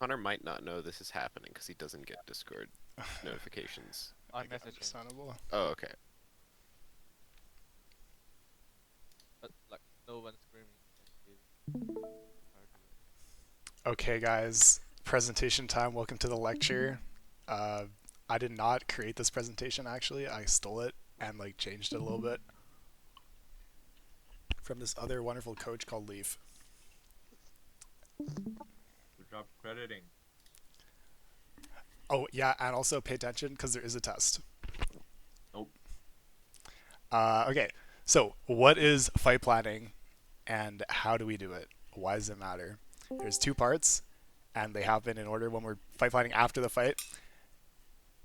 Connor might not know this is happening because he doesn't get Discord notifications. I Like, messaged him, understandable. Oh, okay. but like no one's screaming. Like, hard to work. Okay, guys, presentation time. Welcome to the lecture. Uh, I did not create this presentation actually. I stole it and like changed it a little bit from this other wonderful coach called Leaf. Good job crediting. Oh yeah, and also pay attention because there is a test. Nope. Okay, so what is fight planning, and how do we do it? Why does it matter? There's two parts, and they happen in order when we're fight planning after the fight.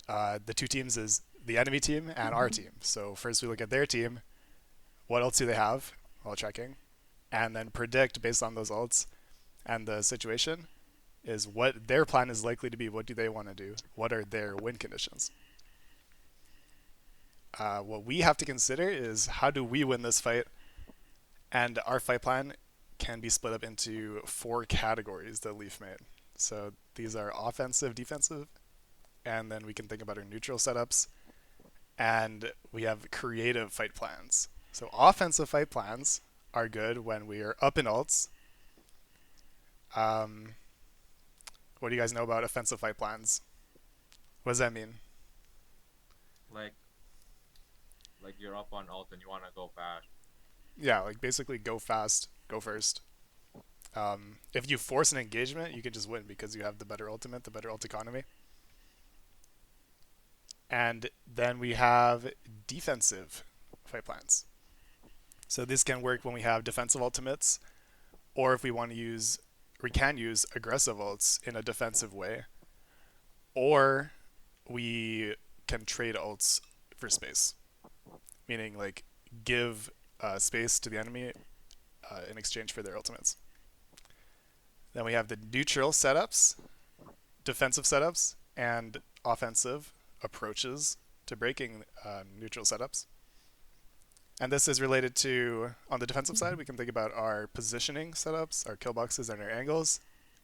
The two teams is the enemy team and our team. So first we look at their team. What else do they have while checking? And then predict based on those ults and the situation is what their plan is likely to be. What do they want to do? What are their win conditions? What we have to consider is how do we win this fight? And our fight plan can be split up into four categories that Leaf made. So these are offensive, defensive, and then we can think about our neutral setups, and we have creative fight plans. So offensive fight plans are good when we are up in ults. Um, what do you guys know about offensive fight plans? What does that mean? Like you're up on ult and you wanna go fast. Yeah, like basically go fast, go first. If you force an engagement, you can just win because you have the better ultimate, the better ult economy. And then we have defensive fight plans. So this can work when we have defensive ultimates, or if we want to use, we can use aggressive ults in a defensive way, or we can trade ults for space, meaning like give space to the enemy in exchange for their ultimates. Then we have the neutral setups, defensive setups, and offensive approaches to breaking neutral setups. And this is related to, on the defensive side, we can think about our positioning setups, our kill boxes, and our angles.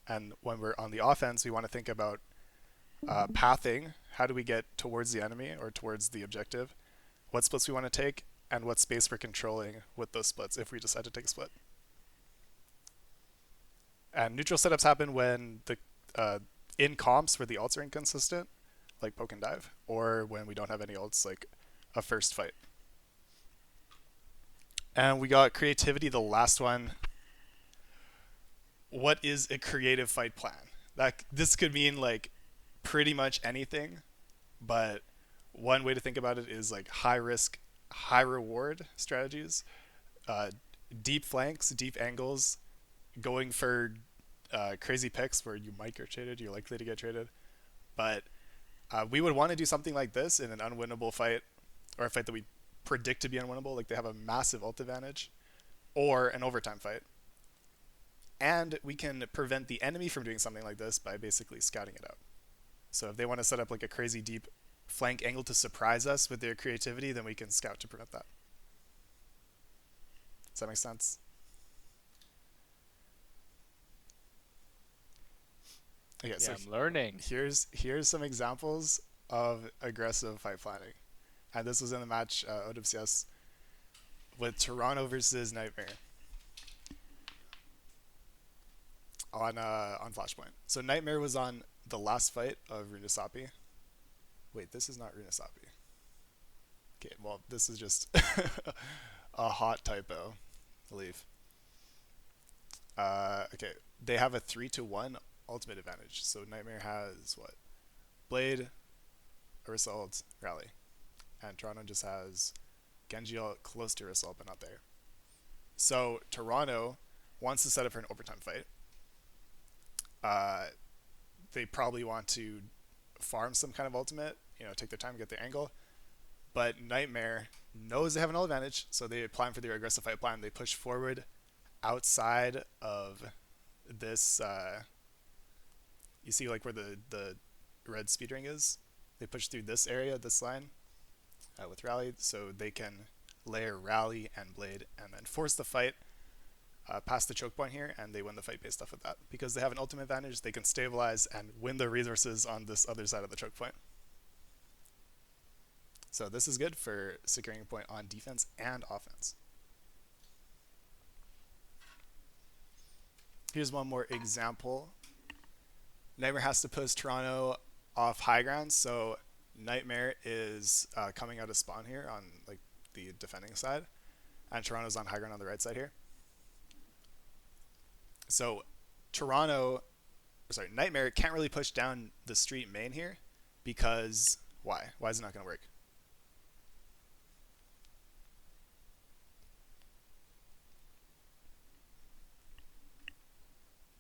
And when we're on the offense, we want to think about pathing. How do we get towards the enemy or towards the objective? What splits we want to take, and what space we're controlling with those splits if we decide to take a split. And neutral setups happen when the in comps where the ults are inconsistent, like poke and dive, or when we don't have any ults, like a first fight. And we got creativity, the last one. What is a creative fight plan? That this could mean like pretty much anything, but one way to think about it is like high risk, high reward strategies, uh, deep flanks, deep angles, going for crazy picks where you might get traded, you're likely to get traded. But we would want to do something like this in an unwinnable fight, or a fight that we predict to be unwinnable, like they have a massive ult advantage, or an overtime fight. And we can prevent the enemy from doing something like this by basically scouting it out. So if they want to set up like a crazy deep flank angle to surprise us with their creativity, then we can scout to prevent that. Does that make sense? Okay, Yeah, so I'm learning. here's some examples of aggressive fight planning, and this was in the match OWCS with Toronto versus Nightmare on Flashpoint. So Nightmare was on the last fight of Runasapi. Wait, this is not Runasapi. Okay, well this is just a hot typo. Leave. Okay, they have a 3-1 ultimate advantage. So Nightmare has what? Blade, Result, Rally. And Toronto just has Genji close to Result, but not there. So Toronto wants to set up for an overtime fight. Uh, they probably want to farm some kind of ultimate, take their time, get their angle. But Nightmare knows they have an advantage, so they plan for their aggressive fight plan. They push forward outside of this. You see, like where the red speed ring is. They push through this area, this line, with Rally, so they can layer Rally and Blade, and then force the fight past the choke point here, and they win the fight based off of that. Because they have an ultimate advantage, they can stabilize and win the resources on this other side of the choke point. So this is good for securing a point on defense and offense. Here's one more example. Nightmare has to push Toronto off high ground, so Nightmare is coming out of spawn here on like the defending side, and Toronto's on high ground on the right side here. So Nightmare can't really push down the street main here because why? Why is it not going to work?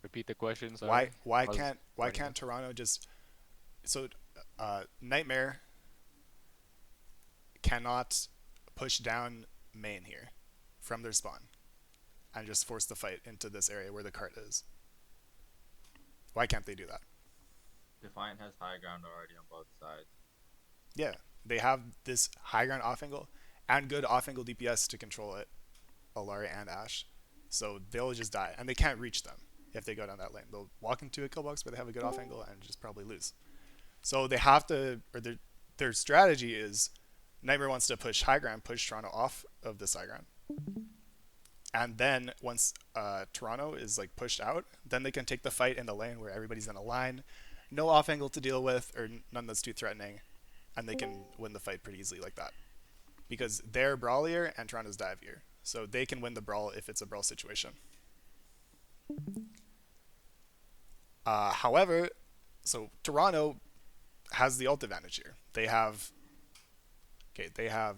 Repeat the question. Sorry. Why I was can't writing Toronto just Nightmare cannot push down main here from their spawn and just force the fight into this area where the cart is? Why can't they do that? Defiant has high ground already on both sides. Yeah, they have this high ground off angle and good off angle DPS to control it, Alari and Ashe. So they'll just die, and they can't reach them if they go down that lane. They'll walk into a kill box, but they have a good off angle and just probably lose. So they have to, or their strategy is Nightmare wants to push high ground, push Toronto off of this high ground. And then once Toronto is like pushed out, then they can take the fight in the lane where everybody's in a line, no off angle to deal with, or none that's too threatening, and they can win the fight pretty easily like that. Because they're brawlier and Toronto's divier. So they can win the brawl if it's a brawl situation. However, so Toronto has the ult advantage here. They have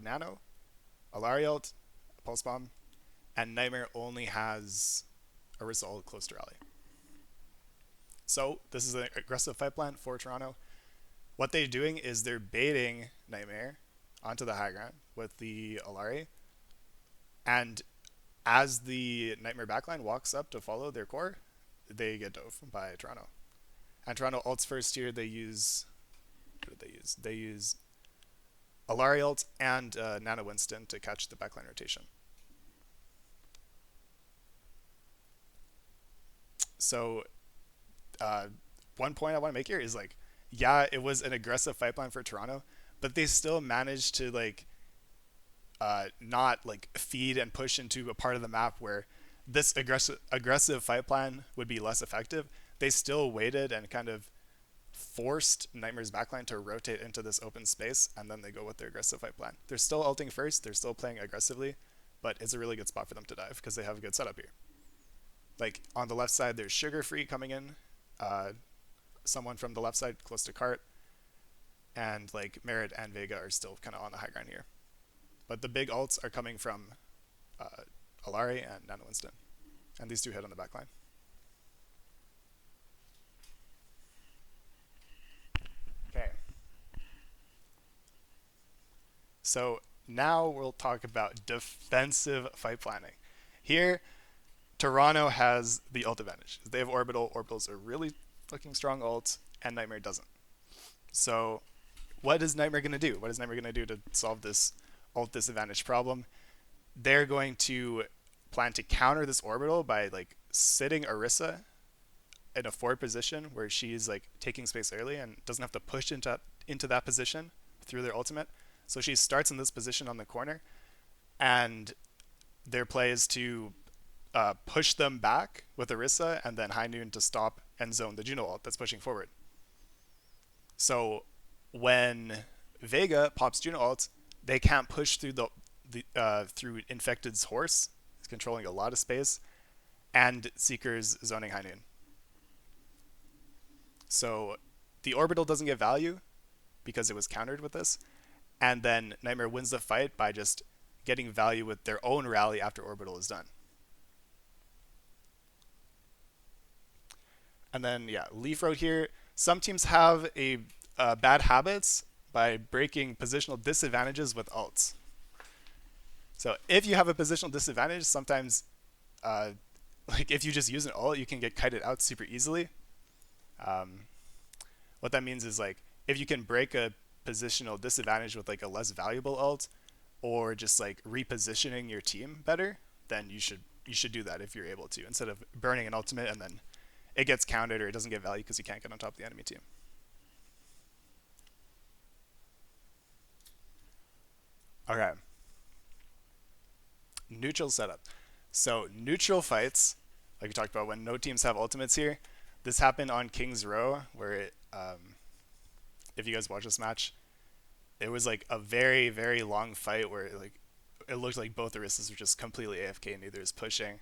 Nano, Alari ult, Pulse Bomb, and Nightmare only has Orisa ult close to rally. So this is an aggressive fight plan for Toronto. What they're doing is they're baiting Nightmare onto the high ground with the Alari, and as the Nightmare backline walks up to follow their core, they get dove by Toronto. And Toronto ults first here. They use, what did they use? They use Alari ult and Nano Winston to catch the backline rotation. So one point I want to make here is like, yeah, it was an aggressive fight plan for Toronto, but they still managed to like not like feed and push into a part of the map where this aggressive fight plan would be less effective. They still waited and kind of forced Nightmare's backline to rotate into this open space, and then they go with their aggressive fight plan. They're still ulting first, they're still playing aggressively, but it's a really good spot for them to dive because they have a good setup here. Like on the left side, there's Sugar Free coming in, someone from the left side close to cart, and like Merit and Vega are still kind of on the high ground here. But the big ults are coming from Alari and Nano Winston, and these two hit on the backline. Okay. So now we'll talk about defensive fight planning. Here, Toronto has the ult advantage. They have Orbital. Orbitals are really fucking strong ults, and Nightmare doesn't. So what is Nightmare going to do? What is Nightmare going to do to solve this ult disadvantage problem? They're going to plan to counter this Orbital by like sitting Orisa in a forward position where she's like taking space early and doesn't have to push into that position through their ultimate. So she starts in this position on the corner, and their play is to push them back with Orisa and then High Noon to stop and zone the Juno ult that's pushing forward. So when Vega pops Juno ult, they can't push through through Infected's horse. He's controlling a lot of space, and Seeker's zoning High Noon. So the Orbital doesn't get value because it was countered with this, and then Nightmare wins the fight by just getting value with their own rally after Orbital is done. And then, yeah, Leaf Road here. Some teams have bad habits by breaking positional disadvantages with ults. So if you have a positional disadvantage, sometimes, like if you just use an ult, you can get kited out super easily. What that means is like if you can break a positional disadvantage with like a less valuable ult, or just like repositioning your team better, then you should you should do that if you're able to, instead of burning an ultimate and then it gets countered or it doesn't get value because you can't get on top of the enemy team. Okay. Neutral setup. So neutral fights, like we talked about, when no teams have ultimates here, this happened on King's Row, where if you guys watch this match, it was like a very, very long fight where like it looked like both Orissas were just completely AFK, neither is pushing.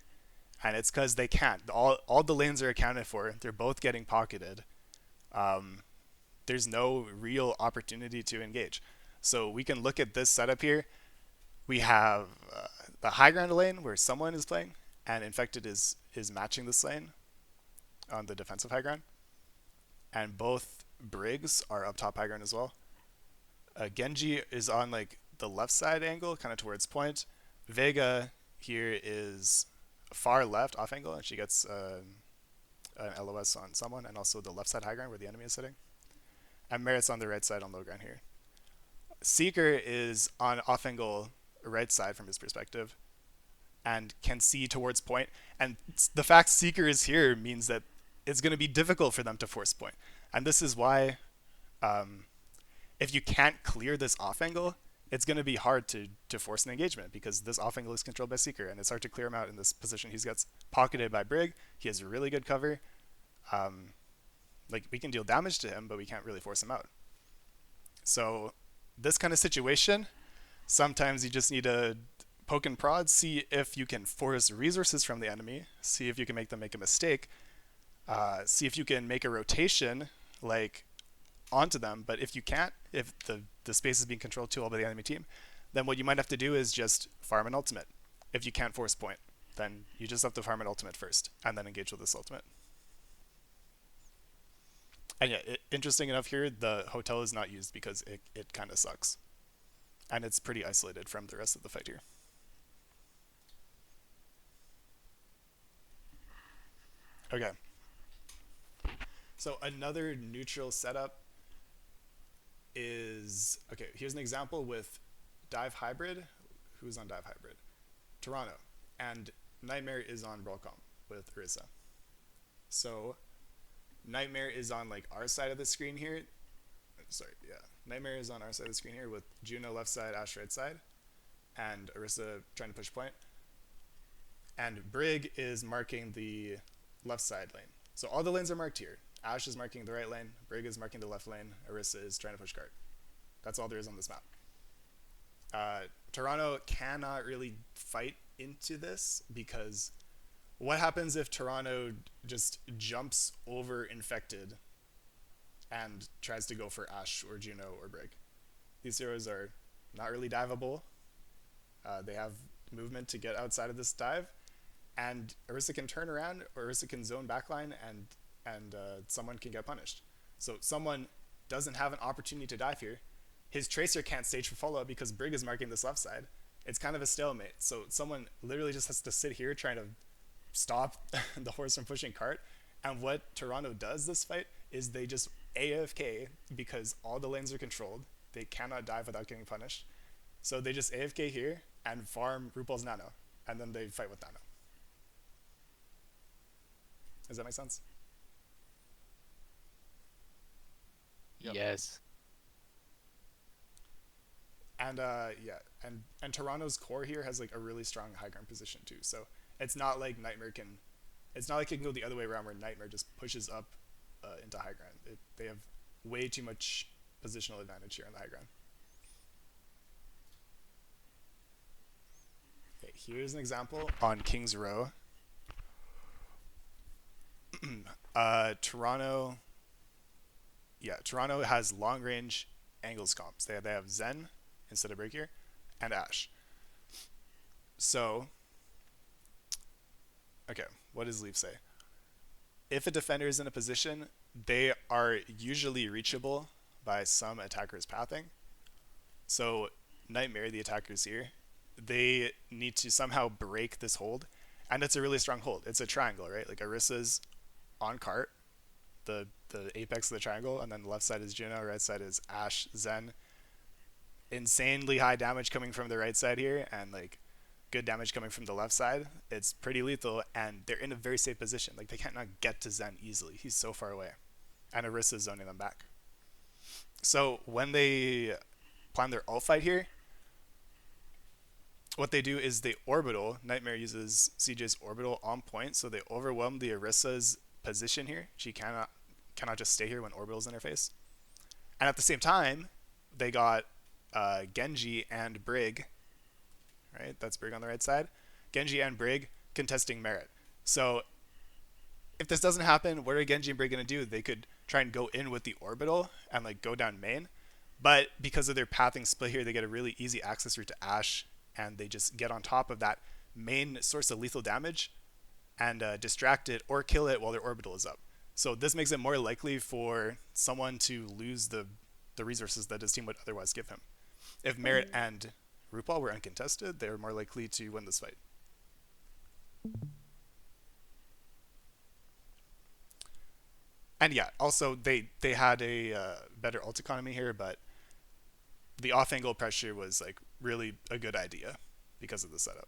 And it's because they can't. All the lanes are accounted for. They're both getting pocketed. Um, there's no real opportunity to engage. So we can look at this setup here. We have the high ground lane where someone is playing, and Infected is matching this lane on the defensive high ground. And both Briggs are up top high ground as well. Genji is on like the left side angle, kind of towards point. Vega here is far left off angle, and she gets an LOS on someone, and also the left side high ground where the enemy is sitting. And Merit's on the right side on low ground here. Seeker is on off angle right side from his perspective, and can see towards point. And the fact Seeker is here means that it's going to be difficult for them to force point. And this is why, if you can't clear this off angle, it's going to be hard to force an engagement, because this off angle is controlled by Seeker, and it's hard to clear him out in this position. He gets pocketed by Brig. He has really good cover. Like, we can deal damage to him, but we can't really force him out. So this kind of situation, sometimes you just need to poke and prod, see if you can force resources from the enemy, see if you can make them make a mistake, see if you can make a rotation like onto them. But if you can't, if the space is being controlled too well by the enemy team, then what you might have to do is just farm an ultimate. If you can't force point, then you just have to farm an ultimate first and then engage with this ultimate. And yeah, interesting enough here, the hotel is not used because it kind of sucks. And it's pretty isolated from the rest of the fight here. Okay. So another neutral setup is, okay, here's an example with Dive Hybrid. Who's on Dive Hybrid? Toronto. And Nightmare is on Broadcom with Orisa. So Nightmare is on like our side of the screen here. Sorry, yeah. Nightmare is on our side of the screen here with Juno left side, Ash right side, and Orisa trying to push point. And Brig is marking the left side lane. So all the lanes are marked here. Ash is marking the right lane, Brig is marking the left lane, Orisa is trying to push cart. That's all there is on this map. Toronto cannot really fight into this, because what happens if Toronto just jumps over Infected and tries to go for Ash or Juno or Brig? These heroes are not really diveable. They have movement to get outside of this dive, and Orisa can turn around, or Orisa can zone backline, and someone can get punished. So someone doesn't have an opportunity to dive here. His Tracer can't stage for follow-up because Brig is marking this left side. It's kind of a stalemate. So someone literally just has to sit here trying to stop the horse from pushing cart. And what Toronto does this fight is they just AFK, because all the lanes are controlled. They cannot dive without getting punished. So they just AFK here and farm RuPaul's Nano, and then they fight with Nano. Does that make sense? Yep. Yes. And yeah, and Toronto's core here has like a really strong high ground position too. So it's not like it's not like it can go the other way around where Nightmare just pushes up into high ground. They have way too much positional advantage here on the high ground. Okay, here's an example on King's Row. Toronto has long range angles comps. They have Zen instead of Break here, and Ash. So, okay, what does Leaf say? If a defender is in a position, they are usually reachable by some attacker's pathing. So Nightmare, the attackers here, they need to somehow break this hold, and it's a really strong hold. It's a triangle, right? Like Orisa's on cart, the apex of the triangle, and then the left side is Juno, right side is Ash, Zen. Insanely high damage coming from the right side here, and like good damage coming from the left side, it's pretty lethal, and they're in a very safe position. Like, they can't not get to Zen easily. He's so far away. And Orisa's zoning them back. So when they plan their ult fight here, what they do is they orbital. Nightmare uses CJ's orbital on point, so they overwhelm the Orisa's position here. She cannot just stay here when orbital's in her face. And at the same time, they got Genji and Brig, right? That's Brig on the right side. Genji and Brig contesting Merit. So if this doesn't happen, what are Genji and Brig going to do? They could try and go in with the orbital and like go down main. But because of their pathing split here, they get a really easy access route to Ashe, and they just get on top of that main source of lethal damage and distract it or kill it while their orbital is up. So this makes it more likely for someone to lose the resources that his team would otherwise give him. If Merit and RuPaul were uncontested, they were more likely to win this fight. And yeah, also they had a better ult economy here, but the off angle pressure was like really a good idea because of the setup.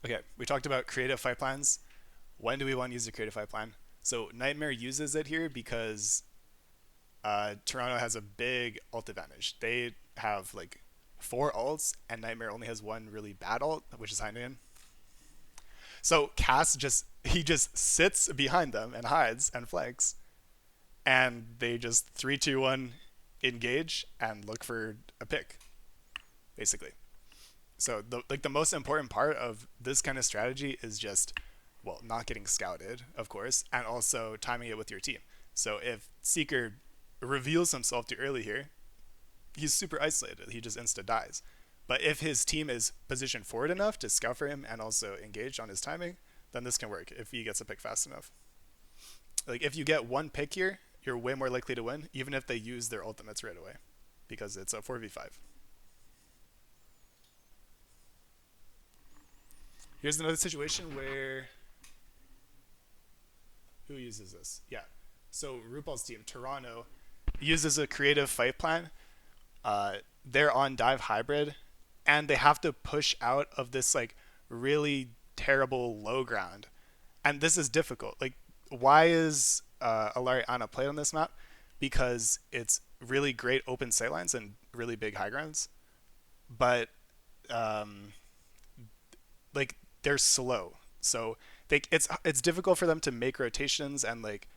Okay, we talked about creative fight plans. When do we want to use a creative fight plan? So Nightmare uses it here because Toronto has a big ult advantage. They have like 4 ults, and Nightmare only has 1 really bad ult, which is Heineken. So Cass just sits behind them and hides and flanks, and they just 3, 2, 1 engage and look for a pick, basically. So the most important part of this kind of strategy is just, well, not getting scouted, of course, and also timing it with your team. So if Seeker reveals himself too early here, he's super isolated. He just insta dies. But if his team is positioned forward enough to scout for him and also engage on his timing, then this can work if he gets a pick fast enough. Like, if you get 1 pick here, you're way more likely to win, even if they use their ultimates right away, because it's a 4v5. Here's another situation where... Who uses this? Yeah. So RuPaul's team, Toronto, uses a creative fight plan. They're on dive hybrid, and they have to push out of this like really terrible low ground. And this is difficult. Like, why is Alari Ana played on this map? Because it's really great open sightlines and really big high grounds. But like, they're slow, so it's difficult for them to make rotations and like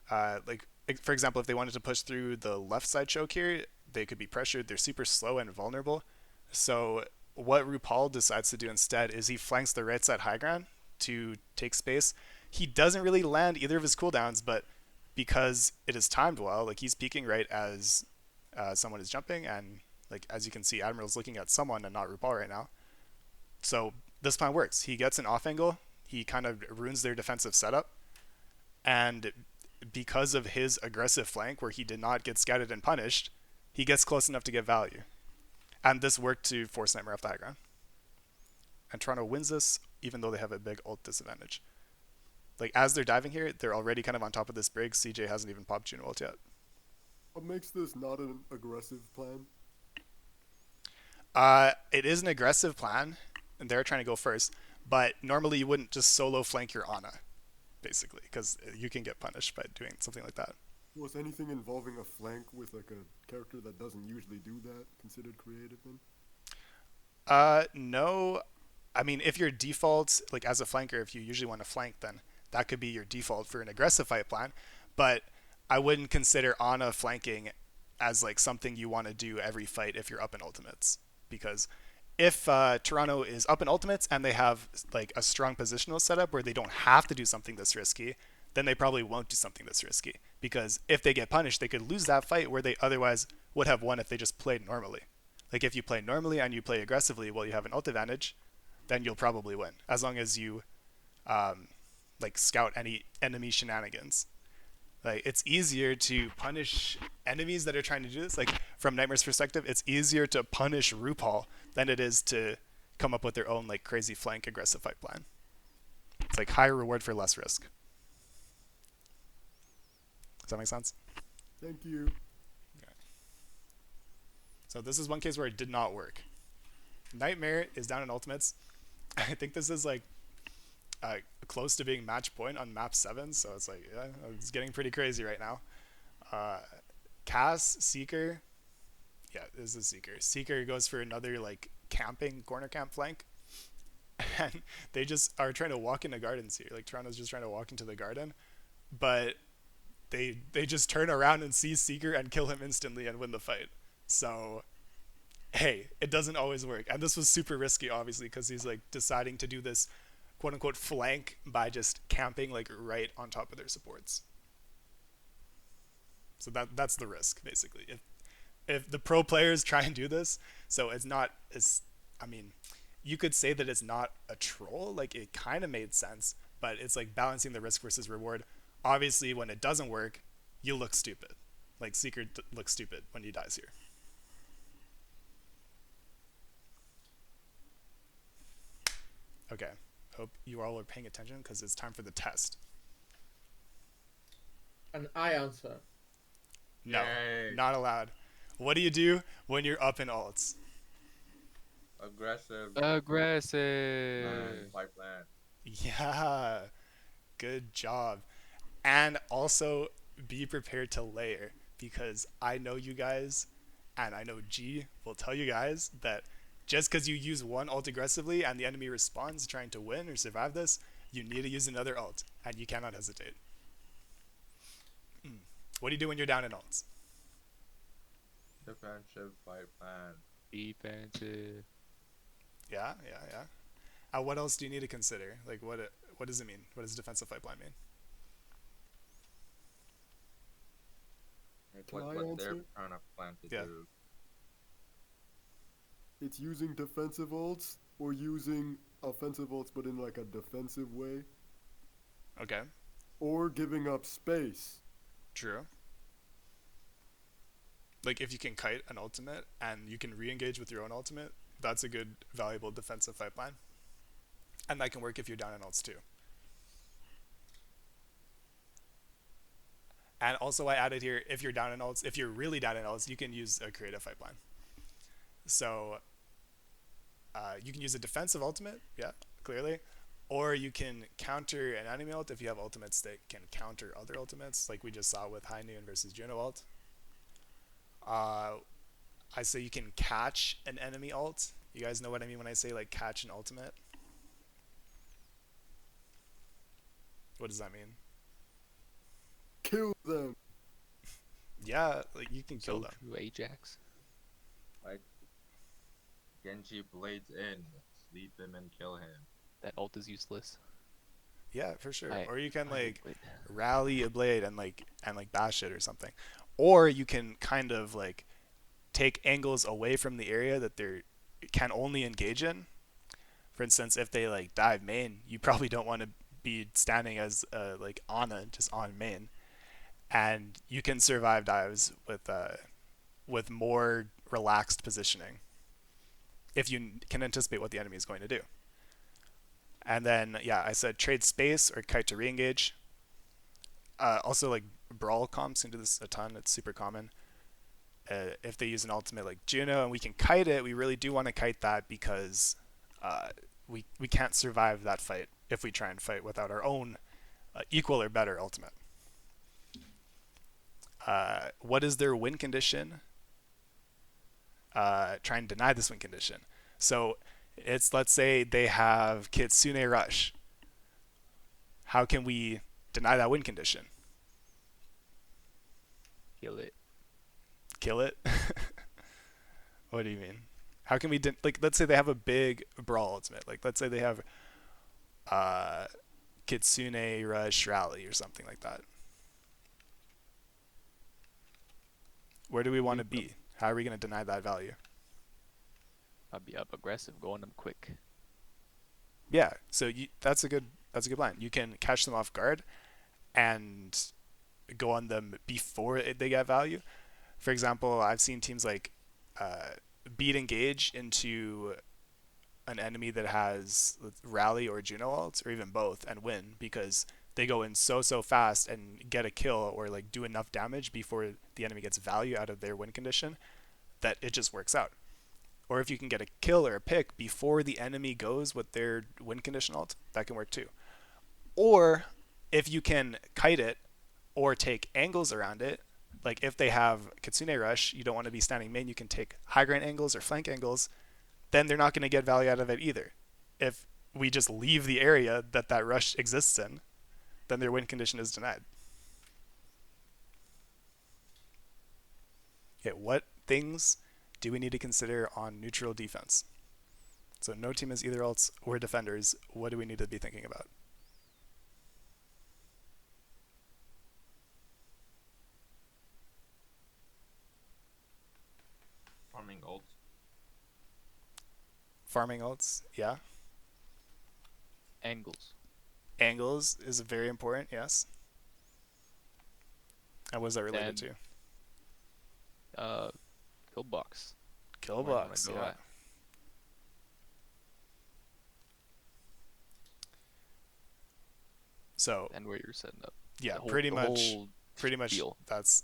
for example, if they wanted to push through the left side choke here, they could be pressured. They're super slow and vulnerable. So what RuPaul decides to do instead is he flanks the right side high ground to take space. He doesn't really land either of his cooldowns, but because it is timed well, like he's peeking right as someone is jumping, and like as you can see, Admiral's looking at someone and not RuPaul right now. So this plan works. He gets an off angle. He kind of ruins their defensive setup, and because of his aggressive flank where he did not get scouted and punished, he gets close enough to get value. And this worked to force Nightmare off the high ground. And Toronto wins this, even though they have a big ult disadvantage. Like, as they're diving here, they're already kind of on top of this brig. CJ hasn't even popped Juno ult yet. What makes this not an aggressive plan? It is an aggressive plan, and they're trying to go first. But normally you wouldn't just solo flank your Ana, basically, because you can get punished by doing something like that. Was anything involving a flank with like a character that doesn't usually do that considered creative then? No. I mean, if your default, like as a flanker, if you usually want to flank, then that could be your default for an aggressive fight plan. But I wouldn't consider Ana flanking as like something you want to do every fight if you're up in ultimates. Because if Toronto is up in ultimates and they have like a strong positional setup where they don't have to do something this risky, then they probably won't do something this risky. Because if they get punished, they could lose that fight where they otherwise would have won if they just played normally. Like if you play normally and you play aggressively while you have an ult advantage, then you'll probably win, as long as you like scout any enemy shenanigans. Like, it's easier to punish enemies that are trying to do this. Like, from Nightmare's perspective, it's easier to punish RuPaul than it is to come up with their own like crazy flank aggressive fight plan. It's like higher reward for less risk. Does that make sense? Thank you. Yeah. So this is one case where it did not work. Nightmare is down in ultimates. I think this is like close to being match point on map 7, so it's like, yeah, it's getting pretty crazy right now. Cass, Seeker, yeah, this is Seeker. Seeker goes for another like camping corner camp flank, and they just are trying to walk into gardens here. Like Toronto's just trying to walk into the garden, but they just turn around and see Seeker and kill him instantly and win the fight. So hey, it doesn't always work. And this was super risky, obviously, because he's like deciding to do this quote unquote flank by just camping like right on top of their supports. So that's the risk, basically. If the pro players try and do this, so it's not as, I mean, you could say that it's not a troll. Like it kind of made sense, but it's like balancing the risk versus reward. Obviously, when it doesn't work, you look stupid. Like Seeker looks stupid when he dies here. Okay, hope you all are paying attention because it's time for the test. And I answer. No, Yay. not allowed. What do you do when you're up in alts? Aggressive. Aggressive. Fight plan. Yeah, good job. And also be prepared to layer, because I know you guys, and I know G will tell you guys that just because you use one ult aggressively and the enemy responds trying to win or survive this, you need to use another ult, and you cannot hesitate. What do you do when you're down in ults? Defensive fight plan. Defensive. Yeah. What else do you need to consider? Like, what does it mean? What does defensive fight plan mean? Like Can I what they're answer? trying to plan to Yeah. do. It's using defensive ults or using offensive ults but in like a defensive way, Okay, or giving up space. true. Like if you can kite an ultimate and you can re-engage with your own ultimate, that's a good, valuable defensive fight plan. And that can work if you're down in ults too. And also I added here, if you're down in ults, if you're really down in ults, you can use a creative fight plan. So you can use a defensive ultimate, yeah, clearly. Or you can counter an enemy ult if you have ultimates that can counter other ultimates, like we just saw with High Noon versus Juno ult. I say you can catch an enemy ult. You guys know what I mean when I say like catch an ultimate? What does that mean? Kill them. Yeah, like you can kill So them. true, Ajax. Like Genji blades in, sleep him and kill him. That ult is useless. Yeah, for sure. I- Or you can I like quit. rally a blade and like bash it or something. Or you can kind of like take angles away from the area that they can only engage in. For instance, if they like dive main, you probably don't want to be standing as like Ana just on main, and you can survive dives with more relaxed positioning if you can anticipate what the enemy is going to do. And then yeah, I said trade space or kite to re-engage. Also like brawl comps can do this a ton. It's super common. If they use an ultimate like Juno and we can kite it, we really do want to kite that because we can't survive that fight if we try and fight without our own equal or better ultimate. What is their win condition? Try and deny this win condition. So it's, let's say they have Kitsune Rush. How can we deny that win condition? Kill it. Kill it? What do you mean? How can we like, let's say they have a big brawl ultimate. Like let's say they have Kitsune Rush Rally or something like that. Where do we want to be? How are we going to deny that value? I'll be up aggressive, going them quick. Yeah, so that's a good plan. You can catch them off guard and go on them before they get value. For example, I've seen teams like beat engage into an enemy that has rally or Juno ults or even both and win because they go in so fast and get a kill or like do enough damage before the enemy gets value out of their win condition that it just works out. Or if you can get a kill or a pick before the enemy goes with their win condition ult, that can work too. Or if you can kite it or take angles around it, like if they have Kitsune Rush, you don't want to be standing main, you can take high ground angles or flank angles, then they're not going to get value out of it either. If we just leave the area that that rush exists in, then their win condition is denied. Okay, what things do we need to consider on neutral defense? So no team is either ults or defenders. What do we need to be thinking about? Farming ults. Farming ults, yeah. Angles. Angles is very important, yes. And what is that related Then- to? Kill box. Kill Where you wanna box, go yeah. at. So And where you're setting up. yeah, The whole- pretty the much whole deal. that's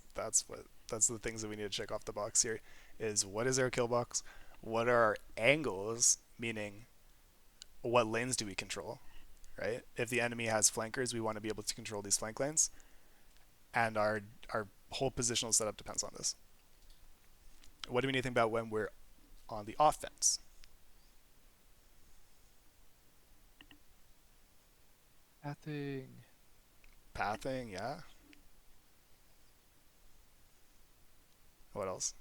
the things that we need to check off the box here is what is our kill box? What are our angles, meaning what lanes do we control, right? If the enemy has flankers, we want to be able to control these flank lanes. And our whole positional setup depends on this. What do we need to think about when we're on the offense? Pathing. Pathing, yeah. What else?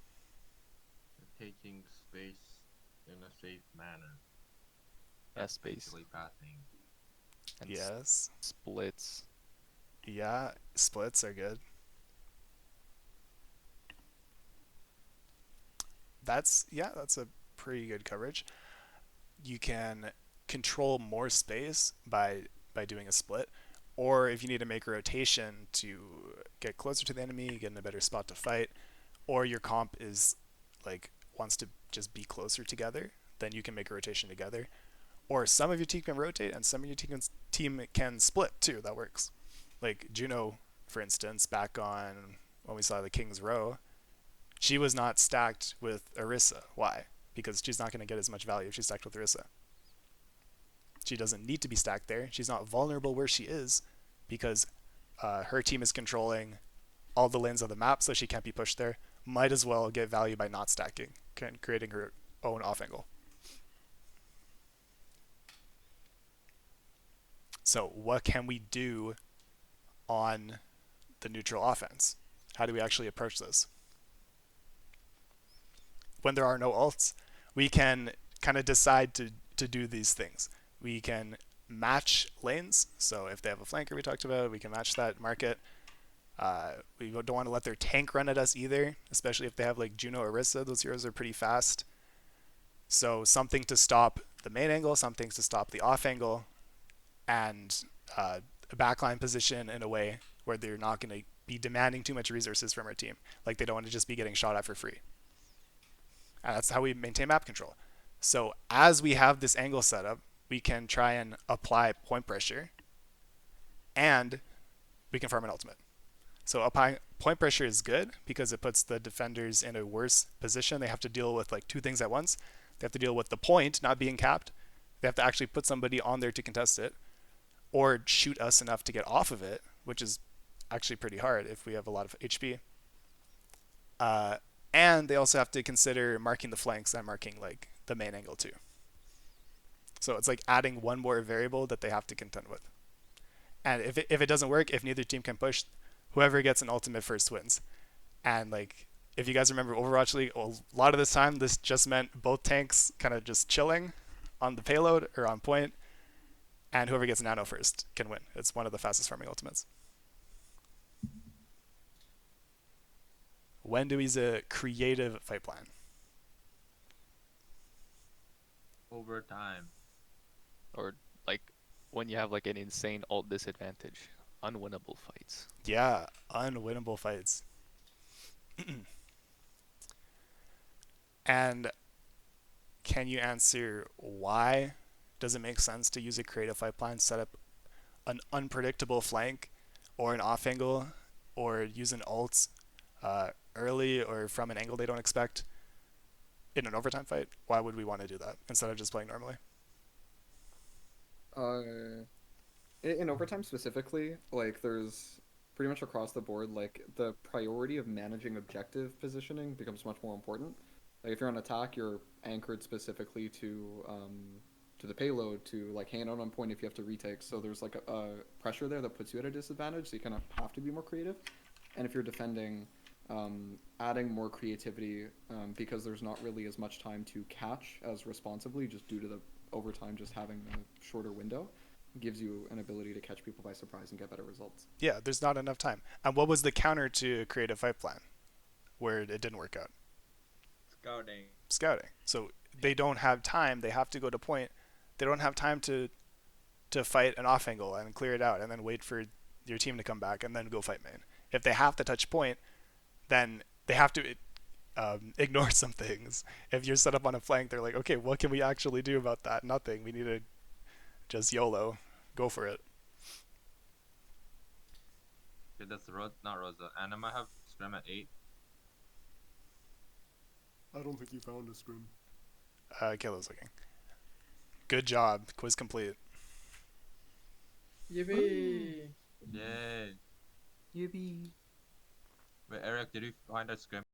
Taking space in a safe manner. Yeah, space. Basically pathing. And Yes. splits. Yeah, splits are good. That's a pretty good coverage. You can control more space by doing a split, or if you need to make a rotation to get closer to the enemy, get in a better spot to fight, or your comp is like wants to just be closer together, then you can make a rotation together. Or some of your team can rotate and some of your team can split too. That works. Like Juno, for instance, back on when we saw the King's Row, she was not stacked with Orisa. Why? Because she's not going to get as much value if she's stacked with Orisa. She doesn't need to be stacked there. She's not vulnerable where she is because her team is controlling all the lanes of the map, so she can't be pushed there. Might as well get value by not stacking, creating her own off angle. So what can we do on the neutral offense? How do we actually approach this? When there are no ults, we can kind of decide to do these things. We can match lanes. So if they have a flanker we talked about, we can match that, mark it. We don't want to let their tank run at us either, especially if they have like Juno or Orisa. Those heroes are pretty fast. So something to stop the main angle, something to stop the off angle, and a backline position in a way where they're not going to be demanding too much resources from our team. Like they don't want to just be getting shot at for free. And that's how we maintain map control. So as we have this angle set up, we can try and apply point pressure, and we can farm an ultimate. So applying point pressure is good because it puts the defenders in a worse position. They have to deal with like two things at once. They have to deal with the point not being capped. They have to actually put somebody on there to contest it, or shoot us enough to get off of it, which is actually pretty hard if we have a lot of HP. And they also have to consider marking the flanks and marking like the main angle too. So it's like adding one more variable that they have to contend with. And if it doesn't work, if neither team can push, whoever gets an ultimate first wins. And like if you guys remember Overwatch League, a lot of this time this just meant both tanks kind of just chilling on the payload or on point, and whoever gets nano first can win. It's one of the fastest farming ultimates. When do we use a creative fight plan? Over time. Or like when you have like an insane ult disadvantage. Unwinnable fights. Yeah, unwinnable fights. And can you answer why does it make sense to use a creative fight plan, set up an unpredictable flank or an off angle, or use an ult early or from an angle they don't expect? in an overtime fight, why would we want to do that instead of just playing normally? In overtime specifically, like there's pretty much across the board, like the priority of managing objective positioning becomes much more important. Like if you're on attack, you're anchored specifically to the payload to like hang out on point if you have to retake. So there's like a pressure there that puts you at a disadvantage. So you kind of have to be more creative. And if you're defending, adding more creativity because there's not really as much time to catch as responsibly, just due to the overtime just having a shorter window, gives you an ability to catch people by surprise and get better results. Yeah, there's not enough time. And what was the counter to create a fight plan where it didn't work out? Scouting. Scouting. So they don't have time. They have to go to point. They don't have time to fight an off angle and clear it out and then wait for your team to come back and then go fight main. If they have to touch point, then they have to ignore some things. If you're set up on a flank, they're like, okay, what can we actually do about that? Nothing. We need to just YOLO, go for it. Okay, that's not Rosa. And I might have scrim at 8. I don't think you found a scrim. Kayla's looking. Good job. Quiz complete. Yippee! Yay. Yippee! Wait, Eric, did you find a scrim?